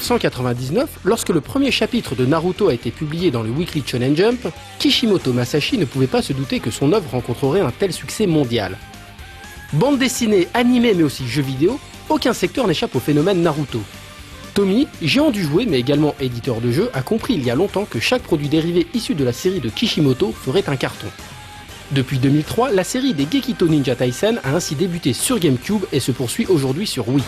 1999, lorsque le premier chapitre de Naruto a été publié dans le Weekly Shonen Jump, Kishimoto Masashi ne pouvait pas se douter que son œuvre rencontrerait un tel succès mondial. Bande dessinée, animée mais aussi jeux vidéo, aucun secteur n'échappe au phénomène Naruto. Tommy, géant du jouet mais également éditeur de jeux, a compris il y a longtemps que chaque produit dérivé issu de la série de Kishimoto ferait un carton. Depuis 2003, la série des Gekito Ninja Taisen a ainsi débuté sur GameCube et se poursuit aujourd'hui sur Wii.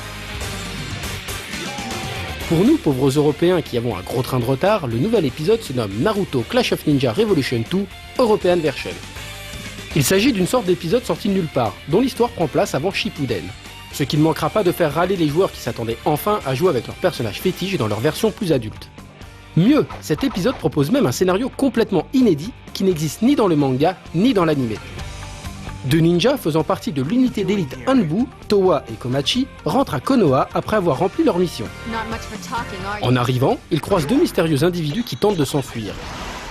Pour nous, pauvres Européens qui avons un gros train de retard, le nouvel épisode se nomme Naruto Clash of Ninja Revolution 2 European Version. Il s'agit d'une sorte d'épisode sorti de nulle part, dont l'histoire prend place avant Shippuden. Ce qui ne manquera pas de faire râler les joueurs qui s'attendaient enfin à jouer avec leurs personnages fétiches dans leur version plus adulte. Mieux, cet épisode propose même un scénario complètement inédit qui n'existe ni dans le manga ni dans l'anime. Deux ninjas faisant partie de l'unité d'élite Hanbu, Towa et Komachi, rentrent à Konoha après avoir rempli leur mission. En arrivant, ils croisent deux mystérieux individus qui tentent de s'enfuir.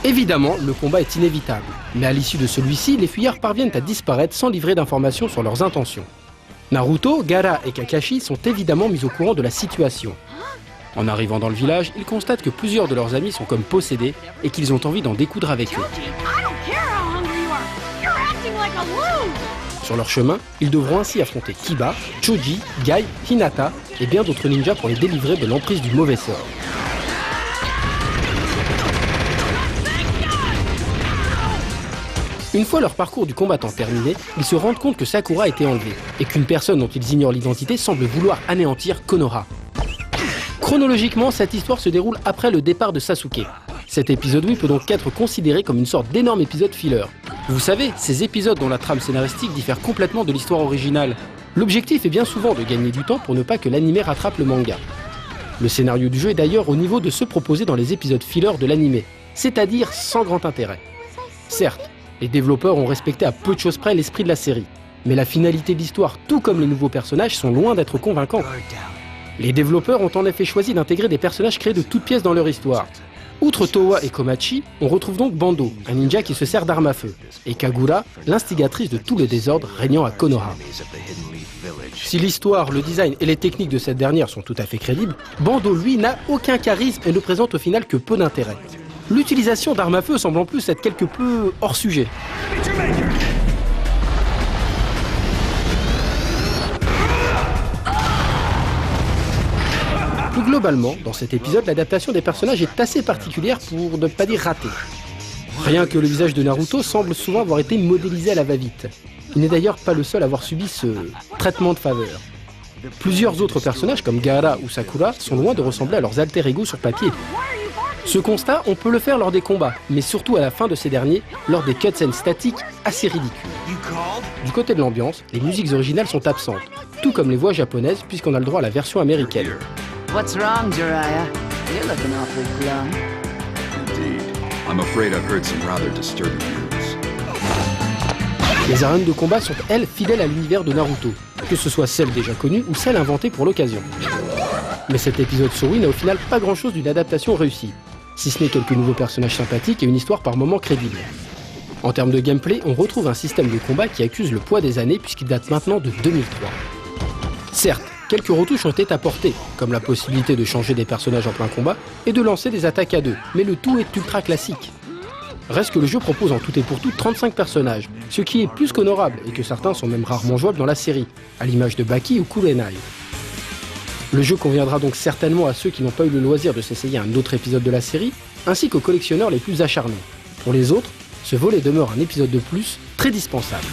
Évidemment, le combat est inévitable, mais à l'issue de celui-ci, les fuyards parviennent à disparaître sans livrer d'informations sur leurs intentions. Naruto, Gaara et Kakashi sont évidemment mis au courant de la situation. En arrivant dans le village, ils constatent que plusieurs de leurs amis sont comme possédés et qu'ils ont envie d'en découdre avec eux. Sur leur chemin, ils devront ainsi affronter Kiba, Choji, Gai, Hinata et bien d'autres ninjas pour les délivrer de l'emprise du mauvais sort. Une fois leur parcours du combattant terminé, ils se rendent compte que Sakura a été enlevée et qu'une personne dont ils ignorent l'identité semble vouloir anéantir Konoha. Chronologiquement, cette histoire se déroule après le départ de Sasuke. Cet épisode Wii peut donc être considéré comme une sorte d'énorme épisode filler. Vous savez, ces épisodes dont la trame scénaristique diffère complètement de l'histoire originale. L'objectif est bien souvent de gagner du temps pour ne pas que l'anime rattrape le manga. Le scénario du jeu est d'ailleurs au niveau de ceux proposés dans les épisodes filler de l'anime, c'est-à-dire sans grand intérêt. Certes, les développeurs ont respecté à peu de choses près l'esprit de la série, mais la finalité de l'histoire, tout comme les nouveaux personnages, sont loin d'être convaincants. Les développeurs ont en effet choisi d'intégrer des personnages créés de toutes pièces dans leur histoire. Outre Towa et Komachi, on retrouve donc Bando, un ninja qui se sert d'armes à feu, et Kagura, l'instigatrice de tout le désordre régnant à Konoha. Si l'histoire, le design et les techniques de cette dernière sont tout à fait crédibles, Bando, lui, n'a aucun charisme et ne présente au final que peu d'intérêt. L'utilisation d'armes à feu semble en plus être quelque peu hors sujet. Plus globalement, dans cet épisode, l'adaptation des personnages est assez particulière pour ne pas dire ratée. Rien que le visage de Naruto semble souvent avoir été modélisé à la va-vite. Il n'est d'ailleurs pas le seul à avoir subi ce traitement de faveur. Plusieurs autres personnages comme Gaara ou Sakura sont loin de ressembler à leurs alter ego sur papier. Ce constat, on peut le faire lors des combats, mais surtout à la fin de ces derniers, lors des cutscenes statiques assez ridicules. Du côté de l'ambiance, les musiques originales sont absentes, tout comme les voix japonaises puisqu'on a le droit à la version américaine. What's wrong, Jiraiya? You're looking awfully glum. Indeed. I'm afraid I've heard some rather disturbing news. Les arènes de combat sont, elles, fidèles à l'univers de Naruto, que ce soit celles déjà connues ou celles inventées pour l'occasion. Mais cet épisode sur Wii n'a au final pas grand-chose d'une adaptation réussie, si ce n'est quelques nouveaux personnages sympathiques et une histoire par moments crédible. En termes de gameplay, on retrouve un système de combat qui accuse le poids des années puisqu'il date maintenant de 2003. Certes, quelques retouches ont été apportées, comme la possibilité de changer des personnages en plein combat et de lancer des attaques à deux, mais le tout est ultra classique. Reste que le jeu propose en tout et pour tout 35 personnages, ce qui est plus qu'honorable et que certains sont même rarement jouables dans la série, à l'image de Baki ou Kurenai. Le jeu conviendra donc certainement à ceux qui n'ont pas eu le loisir de s'essayer un autre épisode de la série, ainsi qu'aux collectionneurs les plus acharnés. Pour les autres, ce volet demeure un épisode de plus très dispensable.